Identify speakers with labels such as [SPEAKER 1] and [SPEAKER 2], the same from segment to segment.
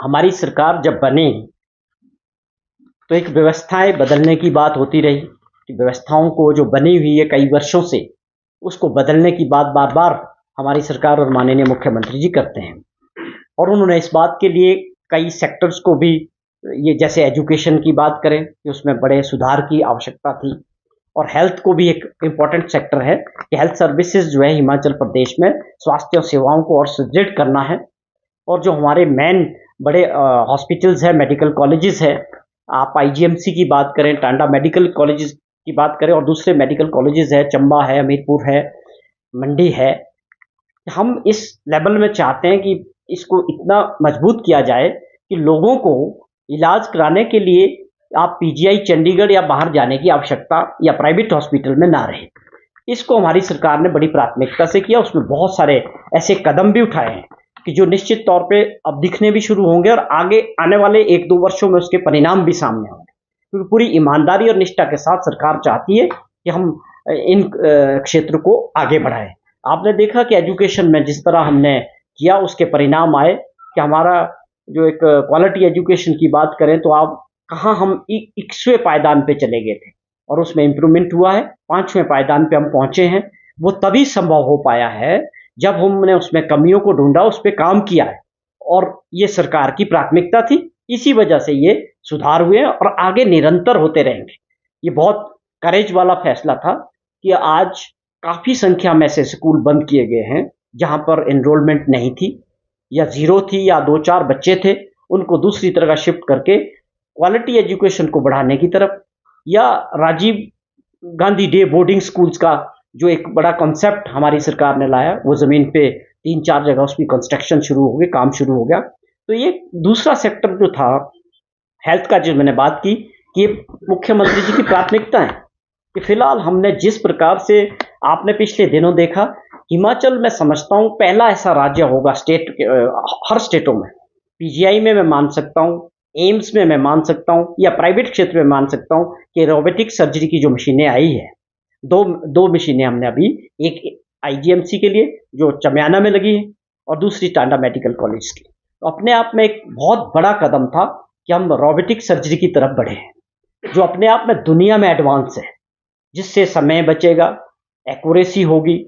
[SPEAKER 1] हमारी सरकार जब बनी तो एक व्यवस्थाएं बदलने की बात होती रही कि व्यवस्थाओं को जो बनी हुई है कई वर्षों से उसको बदलने की बात बार बार हमारी सरकार और माननीय मुख्यमंत्री जी करते हैं। और उन्होंने इस बात के लिए कई सेक्टर्स को भी, ये जैसे एजुकेशन की बात करें कि उसमें बड़े सुधार की आवश्यकता थी, और हेल्थ को भी एक इम्पॉर्टेंट सेक्टर है कि हेल्थ सर्विसेज जो है हिमाचल प्रदेश में स्वास्थ्य सेवाओं को और सुदृढ़ करना है। और जो हमारे मेन बड़े हॉस्पिटल्स है, मेडिकल कॉलेजेस है, आप आईजीएमसी की बात करें, टांडा मेडिकल कॉलेजेस की बात करें, और दूसरे मेडिकल कॉलेजेस है, चंबा है, हमीरपुर है, मंडी है, हम इस लेवल में चाहते हैं कि इसको इतना मजबूत किया जाए कि लोगों को इलाज कराने के लिए आप पीजीआई चंडीगढ़ या बाहर जाने की आवश्यकता या प्राइवेट हॉस्पिटल में ना रहे। इसको हमारी सरकार ने बड़ी प्राथमिकता से किया। उसमें बहुत सारे ऐसे कदम भी उठाए हैं कि जो निश्चित तौर पे अब दिखने भी शुरू होंगे और आगे आने वाले 1-2 वर्षों में उसके परिणाम भी सामने होंगे, क्योंकि पूरी ईमानदारी और निष्ठा के साथ सरकार चाहती है कि हम इन क्षेत्र को आगे बढ़ाएं। आपने देखा कि एजुकेशन में जिस तरह हमने किया उसके परिणाम आए कि हमारा जो एक क्वालिटी एजुकेशन की बात करें तो आप कहाँ हम 21वें पायदान पे चले गए थे और उसमें इम्प्रूवमेंट हुआ है, 5वें पायदान पे हम पहुंचे हैं। वो तभी संभव हो पाया है जब हमने उसमें कमियों को ढूंढा, उस पर काम किया है, और ये सरकार की प्राथमिकता थी। इसी वजह से ये सुधार हुए और आगे निरंतर होते रहेंगे। ये बहुत करेज वाला फैसला था कि आज काफ़ी संख्या में से स्कूल बंद किए गए हैं जहां पर एनरोलमेंट नहीं थी या ज़ीरो थी या 2-4 बच्चे थे, उनको दूसरी तरह शिफ्ट करके क्वालिटी एजुकेशन को बढ़ाने की तरफ, या Rajiv Gandhi day boarding schools का जो एक बड़ा कॉन्सेप्ट हमारी सरकार ने लाया, वो ज़मीन पे 3-4 जगह उसकी कंस्ट्रक्शन शुरू हो गई, काम शुरू हो गया। तो ये दूसरा सेक्टर जो था हेल्थ का, जो मैंने बात की कि मुख्यमंत्री जी की प्राथमिकता है कि फिलहाल हमने जिस प्रकार से आपने पिछले दिनों देखा, हिमाचल में समझता हूँ पहला ऐसा राज्य होगा स्टेट, हर स्टेटों में पीजीआई में मैं मान सकता हूँ, एम्स में मैं मान सकता हूँ, या प्राइवेट क्षेत्र में मान सकता हूँ कि रोबोटिक सर्जरी की जो मशीनें आई है, दो मशीनें हमने अभी, एक आईजीएमसी के लिए जो चमियाना में लगी है और दूसरी टांडा मेडिकल कॉलेज की। तो अपने आप में एक बहुत बड़ा कदम था कि हम रोबोटिक सर्जरी की तरफ बढ़े हैं, जो अपने आप में दुनिया में एडवांस है, जिससे समय बचेगा, एक्यूरेसी होगी,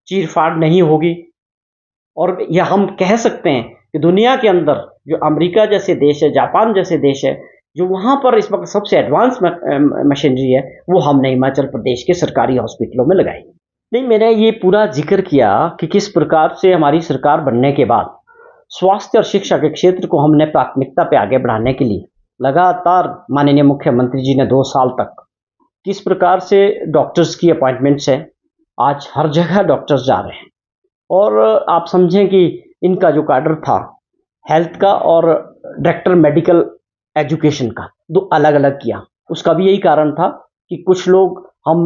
[SPEAKER 1] चीर फाड़ नहीं होगी। और यह हम कह सकते हैं कि दुनिया के अंदर जो अमेरिका जैसे देश है, जापान जैसे देश है, जो वहाँ पर इस वक्त सबसे एडवांस मशीनरी है, वो हमने हिमाचल प्रदेश के सरकारी हॉस्पिटलों में लगाई। नहीं, मैंने ये पूरा जिक्र किया कि किस प्रकार से हमारी सरकार बनने के बाद स्वास्थ्य और शिक्षा के क्षेत्र को हमने प्राथमिकता पे आगे बढ़ाने के लिए लगातार माननीय मुख्यमंत्री जी ने 2 साल तक किस प्रकार से डॉक्टर्स की अपॉइंटमेंट्स है, आज हर जगह डॉक्टर्स जा रहे हैं। और आप समझें कि इनका जो कैडर था हेल्थ का और डायरेक्टर मेडिकल एजुकेशन का, 2 अलग अलग किया। उसका भी यही कारण था कि कुछ लोग, हम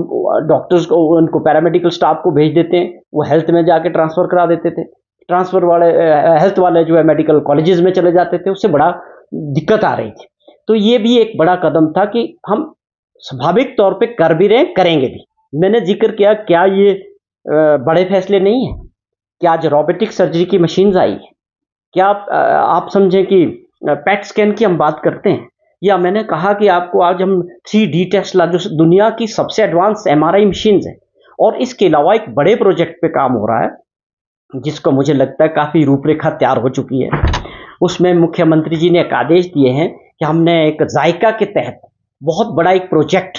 [SPEAKER 1] डॉक्टर्स को, उनको पैरामेडिकल स्टाफ को भेज देते हैं, वो हेल्थ में जाके ट्रांसफ़र करा देते थे, ट्रांसफ़र वाले हेल्थ वाले जो है मेडिकल कॉलेजेस में चले जाते थे, उससे बड़ा दिक्कत आ रही थी। तो ये भी एक बड़ा कदम था कि हम स्वाभाविक तौर पे कर भी रहे हैं, करेंगे भी। मैंने जिक्र किया, क्या ये बड़े फैसले नहीं है? क्या आज रोबोटिक सर्जरी की मशीन्स आई है? क्या आप समझें कि पेट स्कैन की हम बात करते हैं, या मैंने कहा कि आपको आज हम 3D टेस्ट ला, जो दुनिया की सबसे एडवांस एमआरआई मशीन्स है। और इसके अलावा एक बड़े प्रोजेक्ट पे काम हो रहा है जिसको मुझे लगता है काफ़ी रूपरेखा तैयार हो चुकी है। उसमें मुख्यमंत्री जी ने एक आदेश दिए हैं कि हमने एक जायका के तहत बहुत बड़ा एक प्रोजेक्ट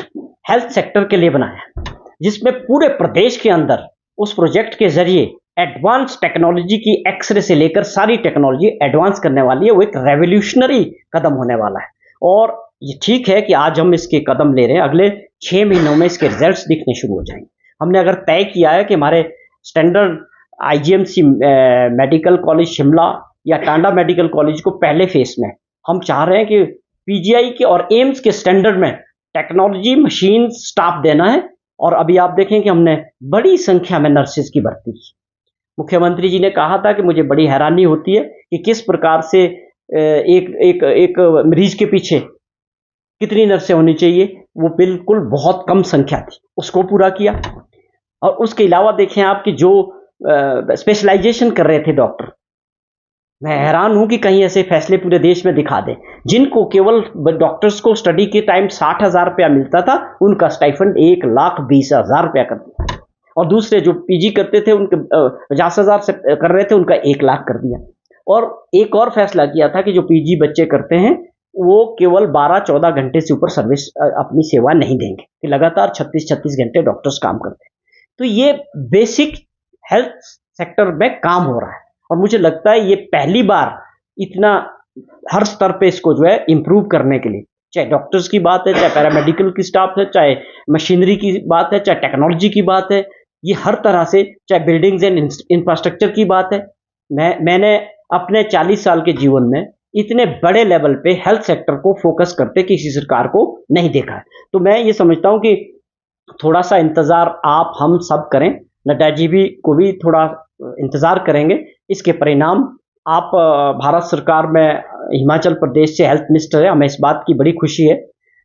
[SPEAKER 1] हेल्थ सेक्टर के लिए बनाया, जिसमें पूरे प्रदेश के अंदर उस प्रोजेक्ट के जरिए एडवांस टेक्नोलॉजी की, एक्सरे से लेकर सारी टेक्नोलॉजी एडवांस करने वाली है। वो एक रेवोल्यूशनरी कदम होने वाला है। और ये ठीक है कि आज हम इसके कदम ले रहे हैं, अगले 6 महीनों में इसके रिजल्ट्स दिखने शुरू हो जाएंगे। हमने अगर तय किया है कि हमारे standard IGMC medical college Shimla या टांडा मेडिकल कॉलेज को पहले फेस में हम चाह रहे हैं कि पीजीआई के और एम्स के स्टैंडर्ड में टेक्नोलॉजी, मशीन, स्टाफ देना है। और अभी आप देखें कि हमने बड़ी संख्या में नर्सेज की भर्ती की। मुख्यमंत्री जी ने कहा था कि मुझे बड़ी हैरानी होती है कि किस प्रकार से एक मरीज के पीछे कितनी नर्सें होनी चाहिए। वो बिल्कुल बहुत कम संख्या थी, उसको पूरा किया। और उसके अलावा देखें आप कि जो स्पेशलाइजेशन कर रहे थे डॉक्टर, मैं हैरान हूं कि कहीं ऐसे फैसले पूरे देश में दिखा दें। जिनको केवल डॉक्टर्स को स्टडी के टाइम 60,000 रुपया मिलता था, उनका स्टाइफंड 1,20,000 रुपया कर दिया, और दूसरे जो पीजी करते थे उनके 50,000 से कर रहे थे, उनका 1,00,000 कर दिया। और एक और फैसला किया था कि जो पीजी बच्चे करते हैं वो केवल 12-14 घंटे से ऊपर सर्विस अपनी सेवा नहीं देंगे, कि लगातार 36-36 घंटे डॉक्टर्स काम करते हैं। तो ये बेसिक हेल्थ सेक्टर में काम हो रहा है, और मुझे लगता है ये पहली बार इतना हर स्तर पे इसको जो है इम्प्रूव करने के लिए, चाहे डॉक्टर्स की बात है, चाहे पैरामेडिकल की स्टाफ है, चाहे मशीनरी की बात है, चाहे टेक्नोलॉजी की बात है, ये हर तरह से, चाहे बिल्डिंग्स एंड इंफ्रास्ट्रक्चर की बात है। मैंने अपने 40 साल के जीवन में इतने बड़े लेवल पे हेल्थ सेक्टर को फोकस करते किसी सरकार को नहीं देखा है। तो मैं ये समझता हूं कि थोड़ा सा इंतजार आप हम सब करें, नड्डा जी भी को भी थोड़ा इंतजार करेंगे। इसके परिणाम आप भारत सरकार में हिमाचल प्रदेश से हेल्थ मिनिस्टर है, हमें इस बात की बड़ी खुशी है।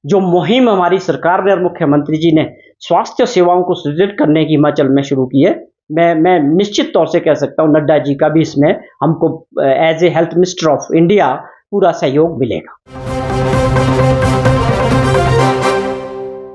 [SPEAKER 1] जो मुहिम हमारी सरकार ने और मुख्यमंत्री जी ने स्वास्थ्य सेवाओं को सुदृढ़ करने की हिमाचल में शुरू की है, मैं निश्चित तौर से कह सकता हूं नड्डा जी का भी इसमें हमको as a health minister of India पूरा सहयोग मिलेगा।